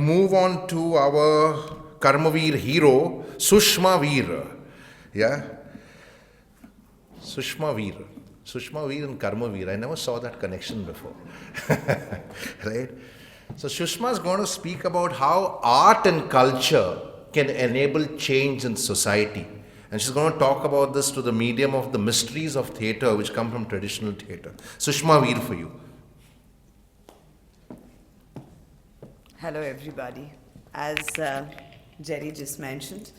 move on to our Karmaveer hero, Sushma Veer. Yeah? Sushma Veer. Sushma Veer and Karmaveer. I never saw that connection before. Right? So Sushma is going to speak about how art and culture can enable change in society. And she's going to talk about this to the medium of the mysteries of theatre which come from traditional theatre. Sushma Veer for you. Hello everybody. As Jerry just mentioned,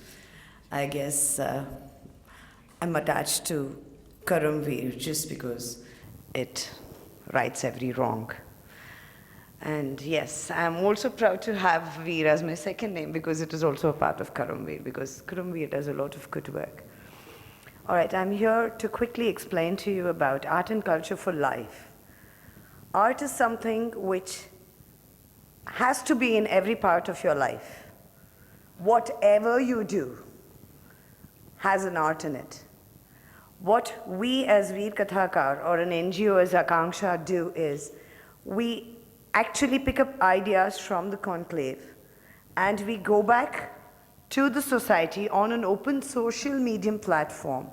I guess I'm attached to Karmaveer just because it rights every wrong. And yes, I'm also proud to have Veer as my second name because it is also a part of Karmaveer, because Karmaveer does a lot of good work. All right, I'm here to quickly explain to you about art and culture for life. Art is something which has to be in every part of your life. Whatever you do has an art in it. What we as Veer Kathakar or an NGO as Akanksha do is we actually pick up ideas from the CONCLiVE and we go back to the society on an open social medium platform.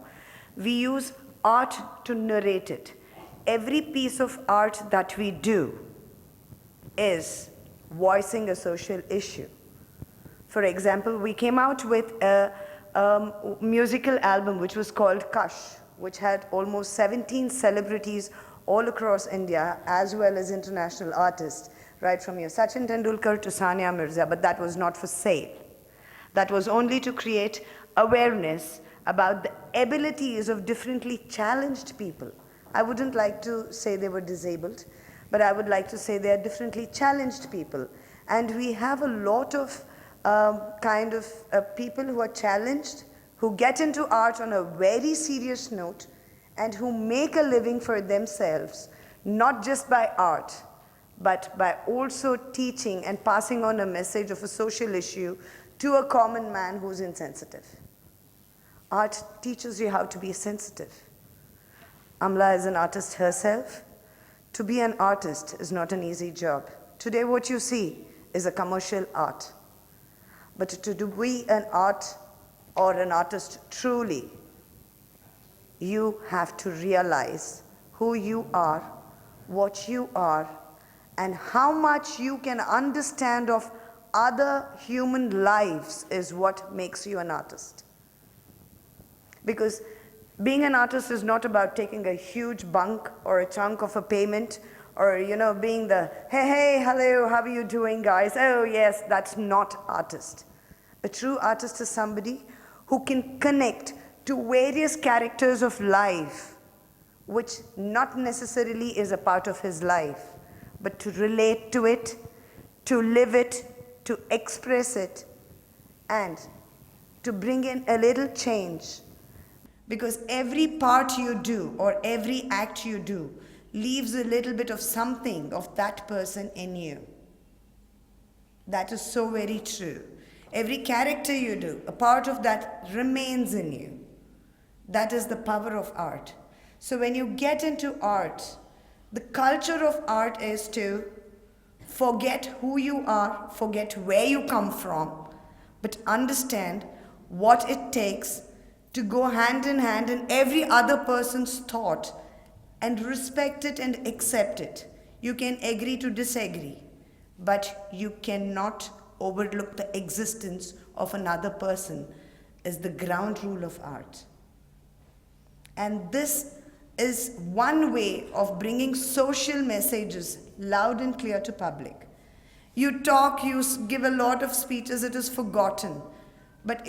We use art to narrate it. Every piece of art that we do is voicing a social issue. For example, we came out with a musical album which was called Kash, which had almost 17 celebrities all across India, as well as international artists, right from your Sachin Tendulkar to Sania Mirza, but that was not for sale. That was only to create awareness about the abilities of differently challenged people. I wouldn't like to say they were disabled, but I would like to say they are differently challenged people. And we have a lot of people who are challenged, who get into art on a very serious note, and who make a living for themselves, not just by art, but by also teaching and passing on a message of a social issue to a common man who's insensitive. Art teaches you how to be sensitive. Amla is an artist herself. To be an artist is not an easy job. Today what you see is a commercial art. But to be an art or an artist truly, you have to realize who you are, what you are, and how much you can understand of other human lives is what makes you an artist. Because being an artist is not about taking a huge bunk or a chunk of a payment or, being the, hey, hello, how are you doing, guys? Oh, yes, that's not artist. A true artist is somebody who can connect to various characters of life, which not necessarily is a part of his life, but to relate to it, to live it, to express it, and to bring in a little change. Because every part you do or every act you do leaves a little bit of something of that person in you. That is so very true. Every character you do, a part of that remains in you. That is the power of art. So when you get into art, the culture of art is to forget who you are, forget where you come from, but understand what it takes to go hand in hand in every other person's thought and respect it and accept it. You can agree to disagree, but you cannot overlook the existence of another person is the ground rule of art. And this is one way of bringing social messages loud and clear to public. You talk, you give a lot of speeches, it is forgotten. But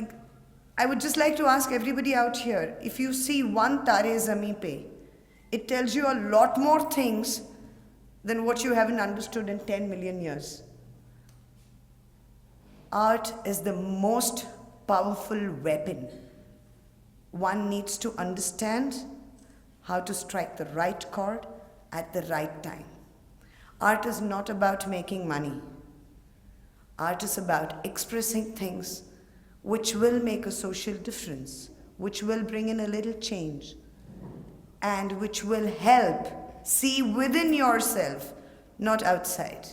I would just like to ask everybody out here, if you see one Tare Zameen Pe, it tells you a lot more things than what you haven't understood in 10 million years. Art is the most powerful weapon. One needs to understand how to strike the right chord at the right time. Art is not about making money. Art is about expressing things which will make a social difference, which will bring in a little change, and which will help see within yourself, not outside.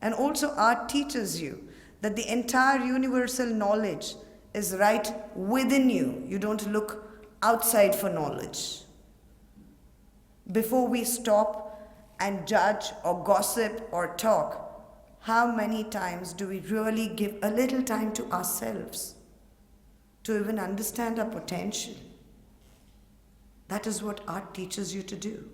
And also art teaches you that the entire universal knowledge is right within you. You don't look outside for knowledge. Before we stop and judge or gossip or talk, how many times do we really give a little time to ourselves to even understand our potential? That is what art teaches you to do.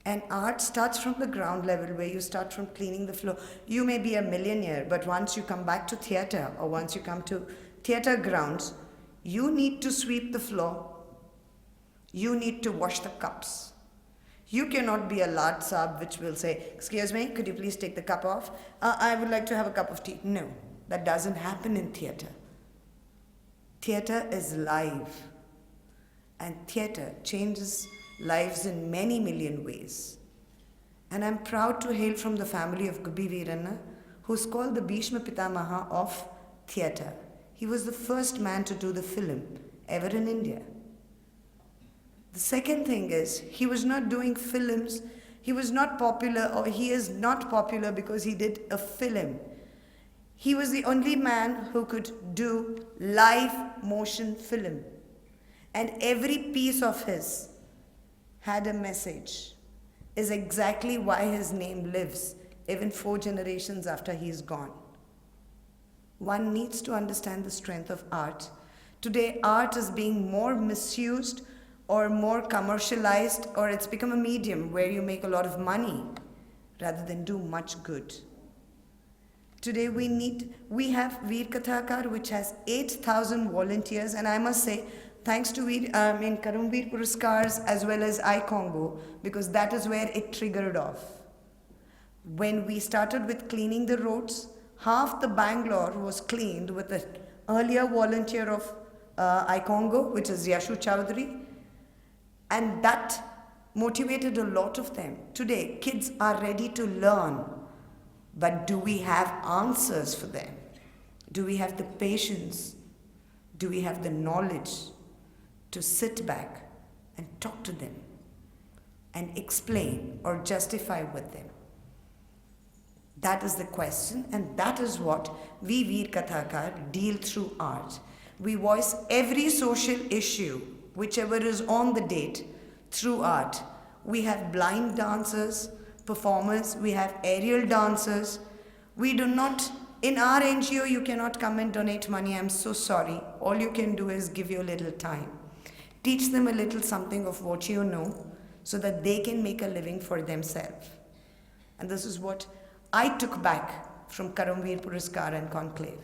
And art starts from the ground level, where you start from cleaning the floor. You may be a millionaire, but once you come back to theatre, or once you come to theatre grounds, you need to sweep the floor. You need to wash the cups. You cannot be a lard sahib which will say, "Excuse me, could you please take the cup off? I would like to have a cup of tea." No, that doesn't happen in theatre. Theatre is live. And theatre changes lives in many million ways. And I'm proud to hail from the family of Gubbi Veeranna, who's called the Bhishma Pitamaha of theatre. He was the first man to do the film ever in India. The second thing is, he was not doing films, he was not popular, or he is not popular because he did a film. He was the only man who could do live motion film. And every piece of his had a message, is exactly why his name lives, even 4 generations after he's gone. One needs to understand the strength of art. Today, art is being more misused or more commercialized, or it's become a medium where you make a lot of money rather than do much good. Today we have Veer Kathakar, which has 8,000 volunteers, and I must say, thanks to Karmaveer Puraskars as well as iCongo, because that is where it triggered off. When we started with cleaning the roads, half the Bangalore was cleaned with an earlier volunteer of iCongo, which is Yashu Chowdhury, and that motivated a lot of them. Today, kids are ready to learn, but do we have answers for them? Do we have the patience? Do we have the knowledge to sit back and talk to them and explain or justify with them? That is the question, and that is what we Veer Kathakar deal through art. We voice every social issue, whichever is on the date, through art. We have blind dancers, performers, we have aerial dancers. We do not, in our NGO, you cannot come and donate money, I'm so sorry. All you can do is give you a little time. Teach them a little something of what you know, so that they can make a living for themselves. And this is what I took back from Karmaveer Puraskar and CONCLiVE,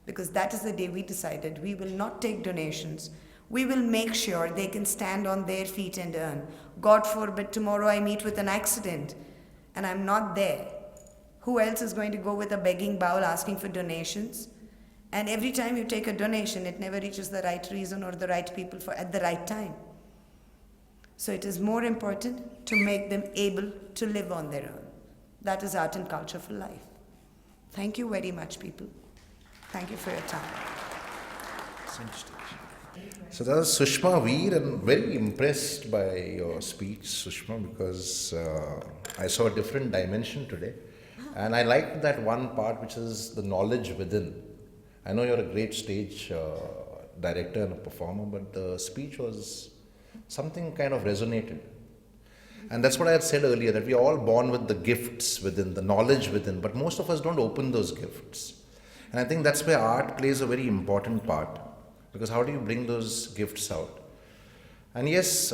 because that is the day we decided we will not take donations. We will make sure they can stand on their feet and earn. God forbid tomorrow I meet with an accident and I'm not there. Who else is going to go with a begging bowl asking for donations? And every time you take a donation, it never reaches the right reason or the right people at the right time. So it is more important to make them able to live on their own. That is art and culture for life. Thank you very much, people. Thank you for your time. So that was Sushma Veer, and very impressed by your speech, Sushma, because I saw a different dimension today. And I liked that one part, which is the knowledge within. I know you're a great stage director and a performer, but the speech was something kind of resonated. And that's what I had said earlier, that we are all born with the gifts within, the knowledge within, but most of us don't open those gifts. And I think that's where art plays a very important part, because how do you bring those gifts out? And yes,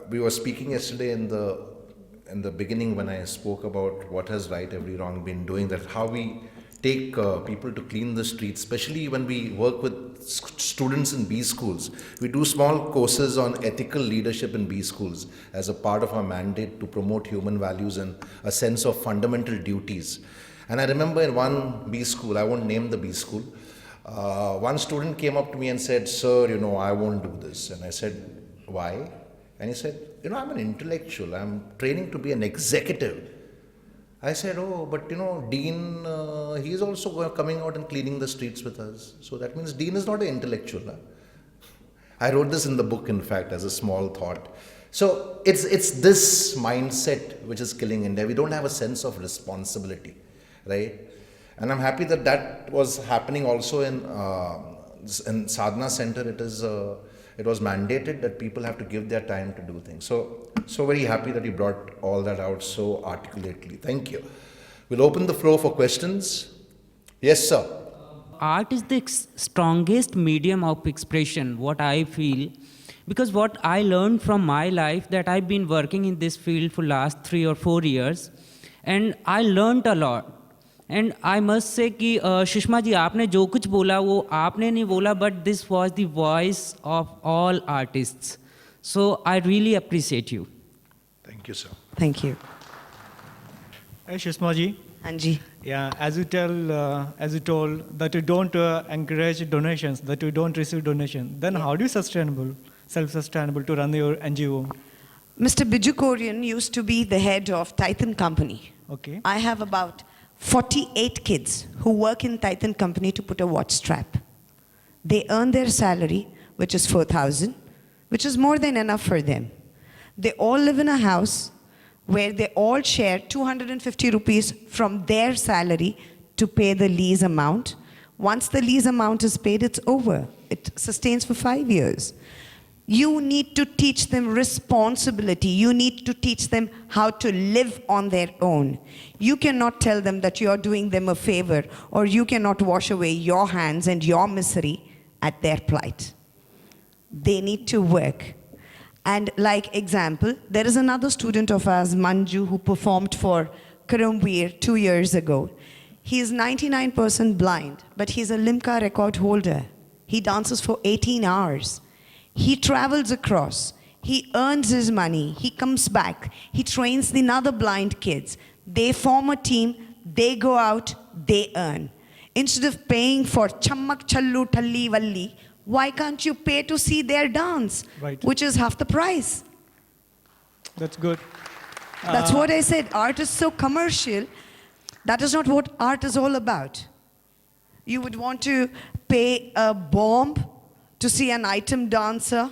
we were speaking yesterday in the beginning when I spoke about what has right, every wrong been doing, that how we take people to clean the streets, especially when we work with students in B schools. We do small courses on ethical leadership in B schools as a part of our mandate to promote human values and a sense of fundamental duties. And I remember in one B school, I won't name the B school, one student came up to me and said, "Sir, I won't do this." And I said, "Why?" And he said, "I'm an intellectual, I'm training to be an executive." I said, "Oh, but Dean, he's also coming out and cleaning the streets with us. So that means Dean is not an intellectual." Huh? I wrote this in the book, in fact, as a small thought. So it's this mindset which is killing India. We don't have a sense of responsibility, right? And I'm happy that that was happening also in Sadhana Center. It was mandated that people have to give their time to do things. So very happy that you brought all that out so articulately. Thank you. We'll open the floor for questions. Yes, sir. Art is the strongest medium of expression, what I feel. Because what I learned from my life, that I've been working in this field for last 3 or 4 years, and I learned a lot. And I must say कि सुषमा जी आपने जो कुछ बोला वो आपने नहीं बोला, but this was the voice of all artists. So I really appreciate you. Thank you, sir. Thank you. Hey, Sushma ji. Anji. Yeah, as you told that you don't encourage donations, that you don't receive donations, then how do you self-sustainable to run your NGO? Mr. Biju Korean used to be the head of Titan Company. Okay. I have about 48 kids who work in Titan Company to put a watch strap. They earn their salary, which is 4,000, which is more than enough for them. They all live in a house where they all share 250 rupees from their salary to pay the lease amount. Once the lease amount is paid, it's over. It sustains for 5 years. You need to teach them responsibility. You need to teach them how to live on their own. You cannot tell them that you're doing them a favor, or you cannot wash away your hands and your misery at their plight. They need to work. And like example, there is another student of ours, Manju, who performed for Veer 2 years ago. He is 99% blind, but he's a Limca record holder. He dances for 18 hours. He travels across. He earns his money. He comes back. He trains the other blind kids. They form a team. They go out. They earn. Instead of paying for chammak challu talli valli, why can't you pay to see their dance, Right. which is half the price? That's good. That's what I said. Art is so commercial. That is not what art is all about. You would want to pay a bomb to see an item dancer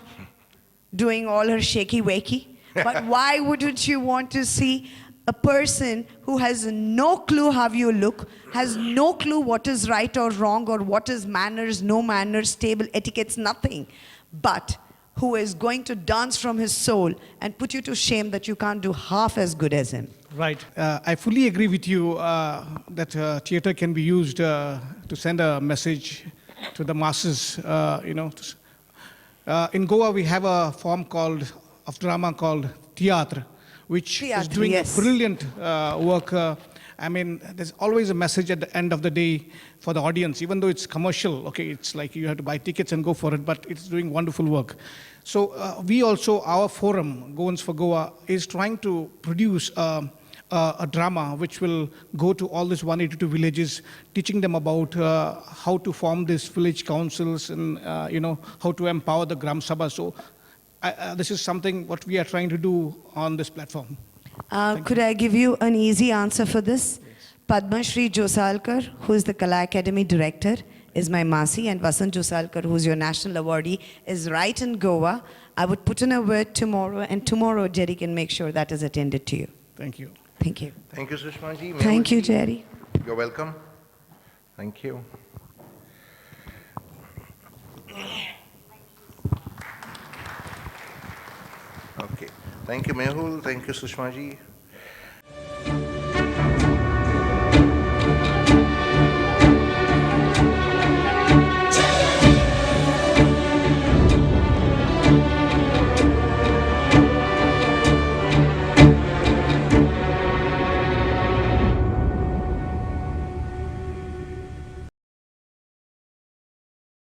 doing all her shaky wakey. But why wouldn't you want to see a person who has no clue how you look, has no clue what is right or wrong, or what is manners, no manners, table etiquettes, nothing, but who is going to dance from his soul and put you to shame that you can't do half as good as him? Right. I fully agree with you that theatre can be used to send a message to the masses. In Goa, we have a form of drama called theatre, which is Theatre, doing yes. brilliant work. I mean, there's always a message at the end of the day for the audience, even though it's commercial. Okay, it's like you have to buy tickets and go for it, but it's doing wonderful work. So we also, our forum, Goans for Goa, is trying to produce a drama which will go to all these 182 villages, teaching them about how to form these village councils and how to empower the Gram Sabha. So this is something what we are trying to do on this platform. Could I give you an easy answer for this? Yes. Padma Shri Josalkar, who is the Kala Academy director, is my Masi, and Vasant Josalkar, who is your national awardee, is right in Goa. I would put in a word tomorrow, and tomorrow Jerry can make sure that is attended to you. Thank you. Thank you. Thank you, Sushma ji. Thank you, Jerry. You're welcome. Thank you. Okay. Thank you, Mehul. Thank you, Sushma ji.